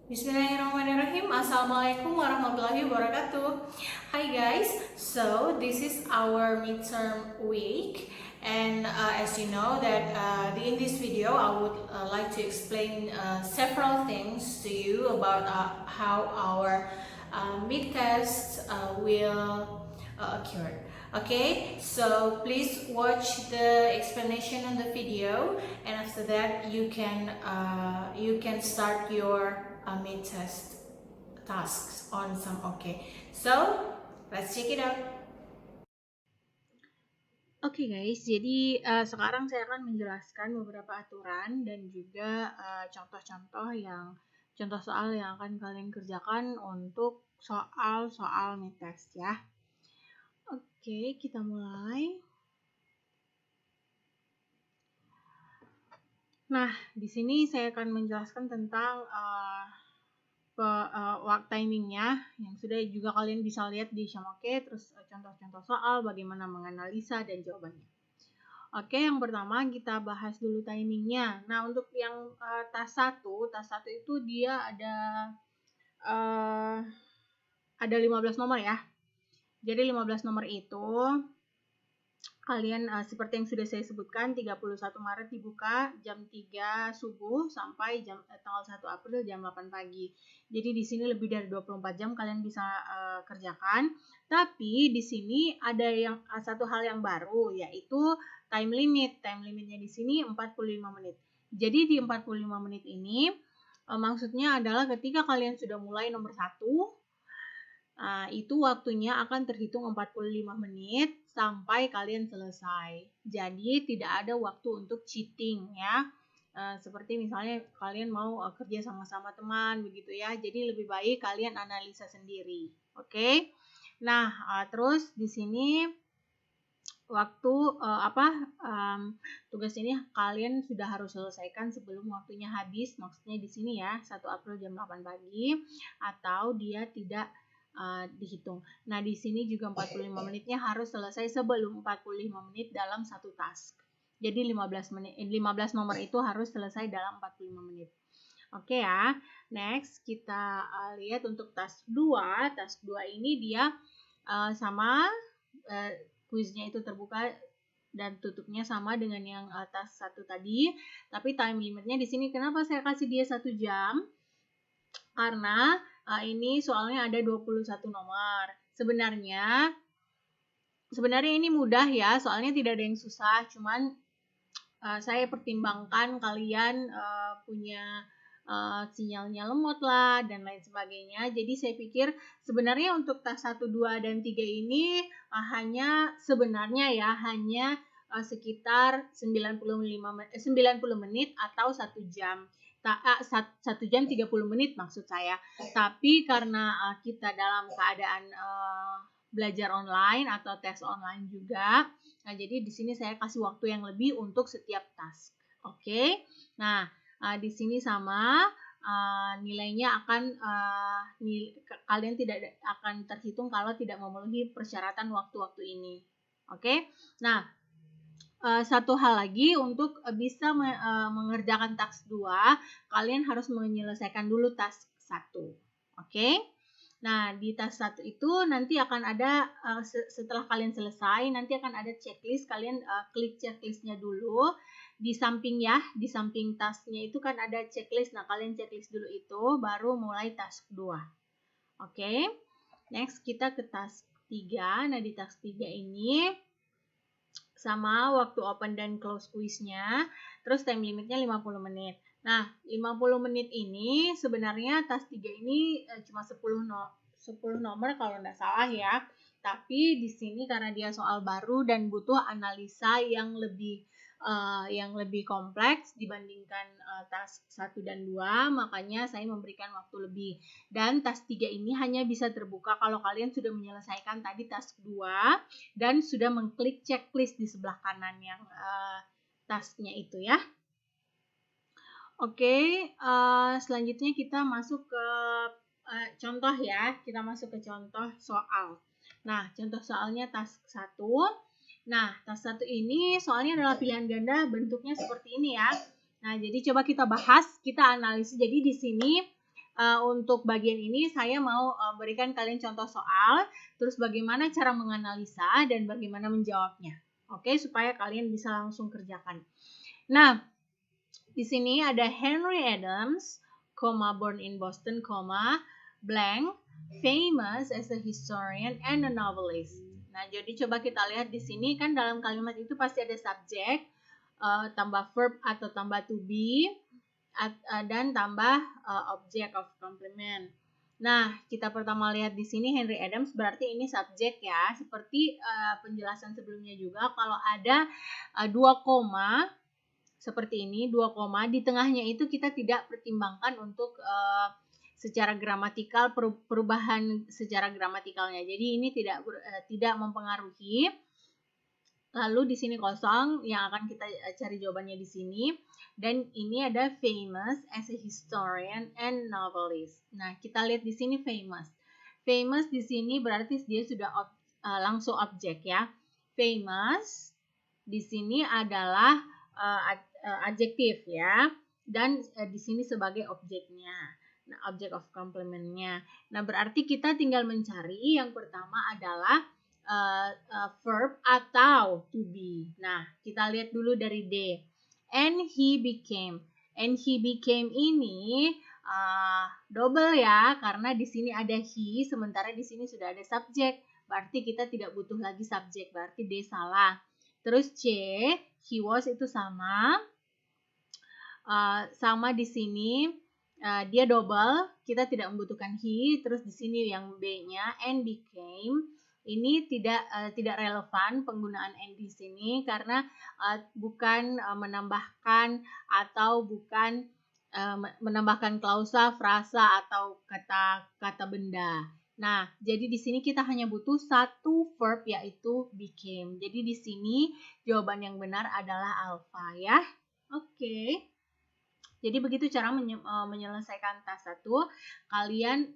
Bismillahirrahmanirrahim. Assalamualaikum warahmatullahi wabarakatuh. Hi guys, so this is our midterm week, and as you know that in this video I would like to explain several things to you about how our mid tests will occur. Okay, so please watch the explanation on the video, and after that you can start your mid test tasks on some. Okay, so let's check it out. Oke guys, jadi sekarang saya akan menjelaskan beberapa aturan dan juga contoh soal yang akan kalian kerjakan untuk soal-soal mid test ya. Oke, kita mulai. Nah, di sini saya akan menjelaskan tentang waktu timingnya yang sudah juga kalian bisa lihat di Shamoke, terus contoh-contoh soal bagaimana menganalisa dan jawabannya. Oke, yang pertama kita bahas dulu timingnya. Nah, untuk yang tas 1 itu dia ada 15 nomor ya. Jadi 15 nomor itu kalian seperti yang sudah saya sebutkan, 31 Maret dibuka jam 3 subuh sampai tanggal 1 April jam 8 pagi. Jadi di sini lebih dari 24 jam kalian bisa kerjakan. Tapi di sini ada satu hal yang baru, yaitu time limit. Time limitnya di sini 45 menit. Jadi di 45 menit ini maksudnya adalah ketika kalian sudah mulai nomor 1, itu waktunya akan terhitung 45 menit sampai kalian selesai. Jadi tidak ada waktu untuk cheating ya. Seperti misalnya kalian mau kerja sama-sama teman begitu ya. Jadi lebih baik kalian analisa sendiri. Oke. Nah, terus di sini waktu tugas ini kalian sudah harus selesaikan sebelum waktunya habis. Maksudnya di sini ya, 1 April jam 8 pagi atau dia tidak dihitung. Nah, di sini juga 45 menitnya harus selesai sebelum 45 menit dalam satu task. Jadi 15 nomor itu harus selesai dalam 45 menit. Oke ya. Next, kita lihat untuk task 2. Task 2 ini dia sama kuisnya itu terbuka dan tutupnya sama dengan yang task 1 tadi. Tapi time limitnya di sini kenapa saya kasih dia 1 jam? Karena ini soalnya ada 21 nomor. Sebenarnya ini mudah ya, soalnya tidak ada yang susah, cuman saya pertimbangkan kalian punya sinyalnya lemot lah dan lain sebagainya. Jadi saya pikir sebenarnya untuk tas 1, 2 dan 3 ini hanya sekitar 90 menit atau 1 jam. 1 jam 30 menit maksud saya. Tapi karena kita dalam keadaan belajar online atau tes online juga, nah jadi di sini saya kasih waktu yang lebih untuk setiap task. Oke. Nah, di sini sama nilainya kalian tidak akan terhitung kalau tidak memenuhi persyaratan waktu-waktu ini. Oke. Nah, satu hal lagi untuk bisa mengerjakan task 2, kalian harus menyelesaikan dulu task 1. Oke. Nah, di task 1 itu nanti akan ada setelah kalian selesai, nanti akan ada checklist. Kalian klik checklistnya dulu. Di samping tasknya itu kan ada checklist. Nah, kalian checklist dulu itu, baru mulai task 2. Oke. Next, kita ke task 3. Nah, di task 3 ini sama waktu open dan close quiznya, terus time limitnya 50 menit. Nah, 50 menit ini sebenarnya task 3 ini cuma 10 nomor kalau nggak salah ya. Tapi di sini karena dia soal baru dan butuh analisa yang lebih kompleks dibandingkan task 1 dan 2, makanya saya memberikan waktu lebih. Dan task 3 ini hanya bisa terbuka kalau kalian sudah menyelesaikan tadi task 2 dan sudah mengklik checklist di sebelah kanan yang tasknya itu ya. Oke, selanjutnya kita masuk ke contoh ya. Kita masuk ke contoh soal. Nah, contoh soalnya task 1. Nah, task 1 ini soalnya adalah pilihan ganda, bentuknya seperti ini ya. Nah, jadi coba kita bahas, kita analisis. Jadi di sini untuk bagian ini saya mau berikan kalian contoh soal, terus bagaimana cara menganalisa dan bagaimana menjawabnya. Oke, supaya kalian bisa langsung kerjakan. Nah, di sini ada Henry Adams, born in Boston, blank, famous as a historian and a novelist. Nah, jadi coba kita lihat di sini kan dalam kalimat itu pasti ada subjek, tambah verb atau tambah to be, dan tambah object of complement. Nah, kita pertama lihat di sini Henry Adams berarti ini subjek ya. Seperti penjelasan sebelumnya juga, kalau ada 2 koma seperti ini, 2 koma di tengahnya itu kita tidak pertimbangkan untuk secara gramatikal, perubahan secara gramatikalnya. Jadi ini tidak mempengaruhi. Lalu di sini kosong yang akan kita cari jawabannya di sini. Dan ini ada famous as a historian and novelist. Nah, kita lihat di sini famous. Famous di sini berarti dia sudah langsung objek ya. Famous di sini adalah adjektif ya. Dan di sini sebagai objeknya. Nah, object of complement-nya. Nah, berarti kita tinggal mencari yang pertama adalah verb atau to be. Nah, kita lihat dulu dari D. And he became. And he became ini double ya, karena di sini ada he, sementara di sini sudah ada subjek. Berarti kita tidak butuh lagi subjek, berarti D salah. Terus C, he was itu sama. Sama di sini dia double, kita tidak membutuhkan he. Terus di sini yang B-nya and became. Ini tidak relevan penggunaan and di sini karena bukan menambahkan atau bukan menambahkan klausa, frasa atau kata benda. Nah, jadi di sini kita hanya butuh satu verb yaitu became. Jadi di sini jawaban yang benar adalah alpha ya. Oke. Jadi begitu cara menyelesaikan tas 1. Kalian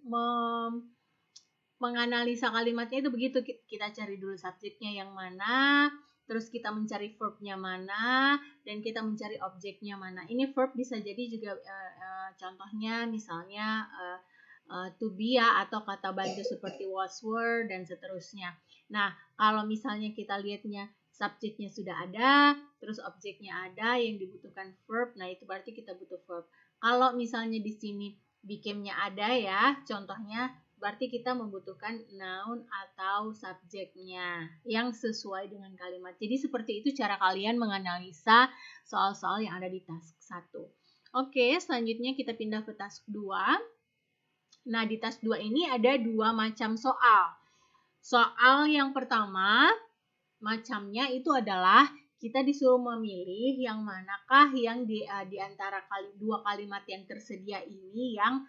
menganalisa kalimatnya itu begitu, kita cari dulu subjeknya yang mana, terus kita mencari verbnya mana, dan kita mencari objeknya mana. Ini verb bisa jadi juga contohnya misalnya to be ya, atau kata bantu seperti was, were, dan seterusnya. Nah, kalau misalnya kita lihatnya subjeknya sudah ada, terus objeknya ada, yang dibutuhkan verb, nah itu berarti kita butuh verb. Kalau misalnya di sini became-nya ada ya, contohnya, berarti kita membutuhkan noun atau subjeknya yang sesuai dengan kalimat. Jadi seperti itu cara kalian menganalisa soal-soal yang ada di task 1. Oke, selanjutnya kita pindah ke task 2. Nah, di task 2 ini ada 2 macam soal. Soal yang pertama, macamnya itu adalah kita disuruh memilih yang manakah yang di antara 2 kalimat yang tersedia ini yang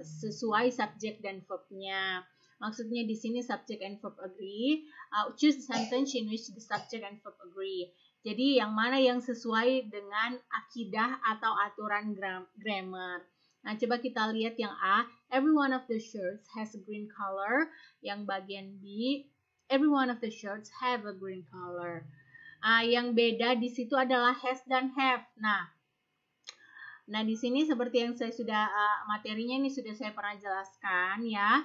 sesuai subjek dan verbnya. Maksudnya di sini subject and verb agree. Choose a sentence in which the subject and verb agree. Jadi yang mana yang sesuai dengan akidah atau aturan grammar. Nah, coba kita lihat yang A. Every one of the shirts has a green color. Yang bagian B. Every one of the shirts have a green color. Yang beda di situ adalah has dan have. Nah, di sini seperti yang saya sudah materinya ini sudah saya pernah jelaskan ya.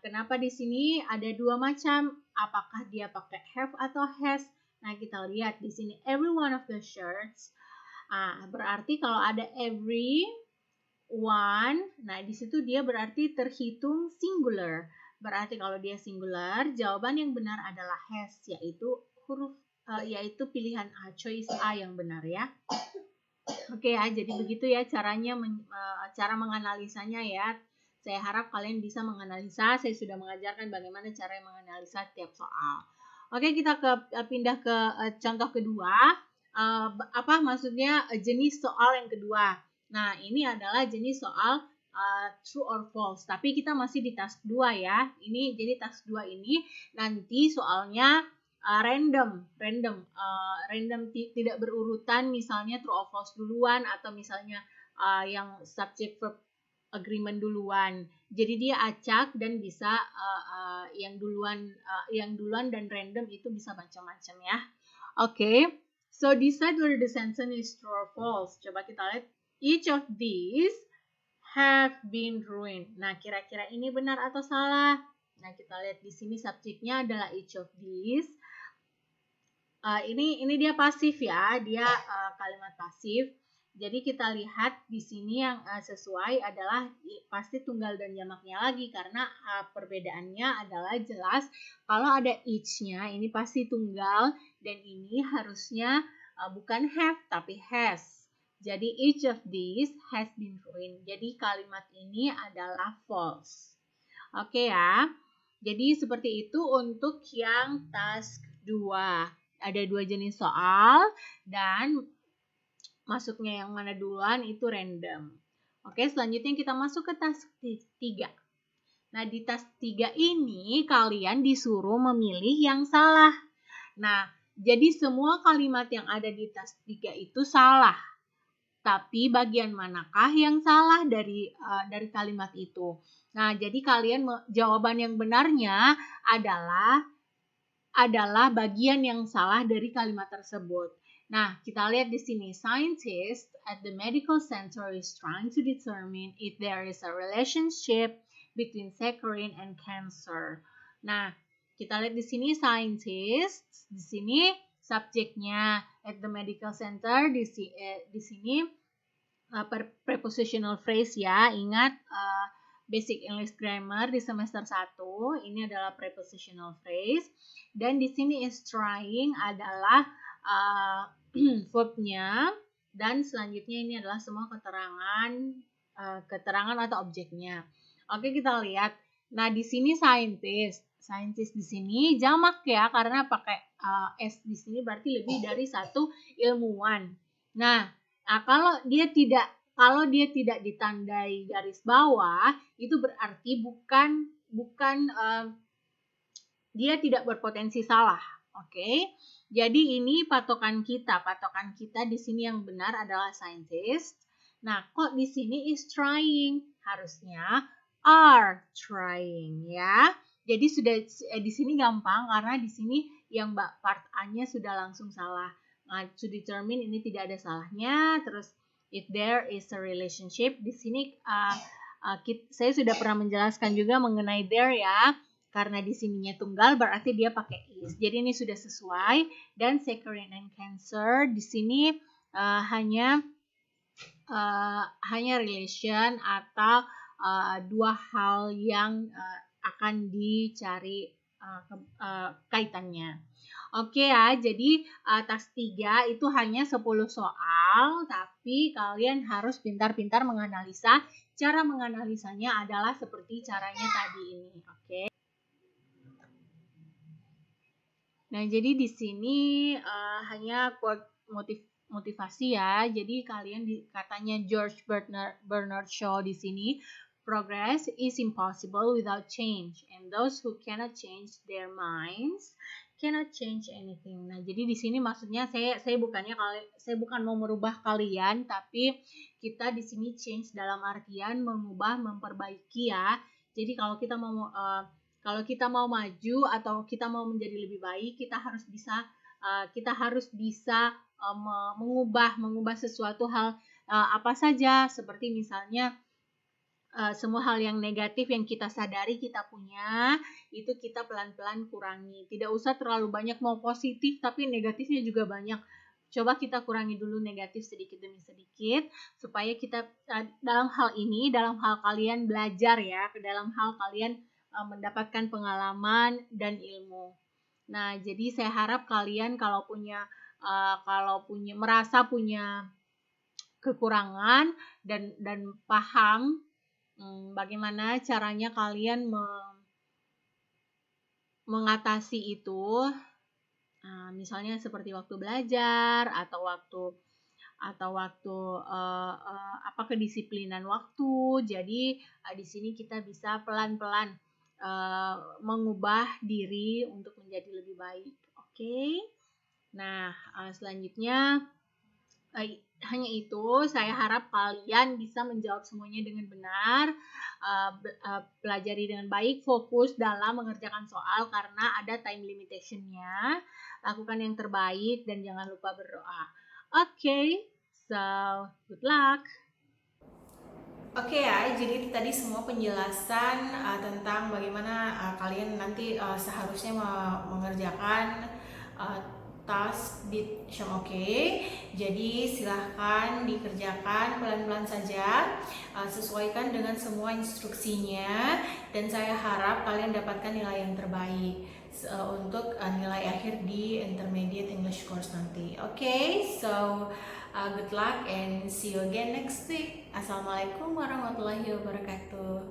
Kenapa di sini ada 2 macam? Apakah dia pakai have atau has? Nah, kita lihat di sini every one of the shirts. Berarti kalau ada every one, nah di situ dia berarti terhitung singular. Berarti kalau dia singular, jawaban yang benar adalah has, yaitu pilihan A, choice A yang benar ya. Oke ya, jadi begitu ya caranya cara menganalisanya ya. Saya harap kalian bisa menganalisa. Saya sudah mengajarkan bagaimana cara menganalisa tiap soal. Oke, kita pindah ke contoh kedua. Apa maksudnya jenis soal yang kedua? Nah, ini adalah jenis soal true or false. Tapi kita masih di task 2 ya. Jadi task 2 ini nanti soalnya random, tidak berurutan, misalnya true or false duluan atau misalnya yang subject verb agreement duluan. Jadi dia acak dan bisa yang duluan dan random itu bisa macam-macam ya. Oke. So decide whether the sentence is true or false. Coba kita lihat. Each of these have been ruined. Nah, kira-kira ini benar atau salah? Nah, kita lihat di sini subjeknya adalah each of these. Ini dia pasif ya, dia kalimat pasif. Jadi kita lihat di sini yang sesuai adalah pasti tunggal dan jamaknya lagi, karena perbedaannya adalah jelas kalau ada each-nya ini pasti tunggal, dan ini harusnya bukan have tapi has. Jadi each of these has been ruined. Jadi kalimat ini adalah false. Oke ya. Jadi seperti itu untuk yang task 2. Ada 2 jenis soal dan masuknya yang mana duluan itu random. Oke, selanjutnya kita masuk ke task 3. Nah, di task 3 ini kalian disuruh memilih yang salah. Nah, jadi semua kalimat yang ada di task 3 itu salah. Tapi bagian manakah yang salah dari kalimat itu? Nah, jadi kalian jawaban yang benarnya adalah bagian yang salah dari kalimat tersebut. Nah, kita lihat di sini, scientists at the medical center is trying to determine if there is a relationship between saccharin and cancer. Nah, kita lihat di sini scientists, di sini subjeknya at the medical center, di sini prepositional phrase ya. Ingat basic English grammar di semester 1, ini adalah prepositional phrase. Dan di sini is trying adalah verbnya, dan selanjutnya ini adalah semua keterangan atau objeknya. Oke, kita lihat. Nah, di sini scientist di sini jamak ya, karena pakai s di sini berarti lebih dari satu ilmuwan. Nah, kalau dia tidak ditandai garis bawah, itu berarti bukan dia tidak berpotensi salah. Oke. Jadi ini patokan kita di sini yang benar adalah scientist. Nah, kok di sini is trying? Harusnya are trying ya. Jadi sudah di sini gampang karena di sini yang part A-nya sudah langsung salah. Nah, to determine ini tidak ada salahnya. Terus if there is a relationship, di sini saya sudah pernah menjelaskan juga mengenai there ya. Karena di sininya tunggal berarti dia pakai is. Jadi ini sudah sesuai. Dan saccharin and cancer di sini hanya relation atau dua hal yang akan dicari kaitannya. Oke ya, jadi task 3 itu hanya 10 soal, tapi kalian harus pintar-pintar menganalisa. Cara menganalisanya adalah seperti caranya tadi ini, oke? Nah, jadi di sini hanya quote motivasi ya. Jadi kalian katanya George Bernard Shaw di sini, progress is impossible without change, and those who cannot change their minds cannot change anything. Nah, jadi di sini maksudnya saya bukan mau merubah kalian, tapi kita di sini change dalam artian mengubah, memperbaiki ya. Jadi kalau kita mau maju atau kita mau menjadi lebih baik, kita harus bisa mengubah sesuatu hal apa saja, seperti misalnya semua hal yang negatif yang kita sadari kita punya, itu kita pelan-pelan kurangi. Tidak usah terlalu banyak, mau positif tapi negatifnya juga banyak. Coba kita kurangi dulu negatif sedikit demi sedikit, supaya kita dalam hal kalian belajar ya, dalam hal kalian mendapatkan pengalaman dan ilmu. Nah, jadi saya harap kalian kalau merasa punya kekurangan dan paham bagaimana caranya kalian mengatasi itu, misalnya seperti waktu belajar atau waktu kedisiplinan waktu. Jadi di sini kita bisa pelan-pelan mengubah diri untuk menjadi lebih baik. Oke. Nah, selanjutnya hanya itu, saya harap kalian bisa menjawab semuanya dengan benar, pelajari dengan baik, fokus dalam mengerjakan soal karena ada time limitation-nya. Lakukan yang terbaik dan jangan lupa berdoa. Okay, so good luck. Oke ya, jadi itu tadi semua penjelasan tentang bagaimana kalian nanti seharusnya mengerjakan uh, task di Shopee. Jadi silahkan dikerjakan pelan-pelan saja, sesuaikan dengan semua instruksinya, dan saya harap kalian dapatkan nilai yang terbaik untuk nilai akhir di Intermediate English course nanti. Oke, so good luck and see you again next week. Assalamualaikum warahmatullahi wabarakatuh.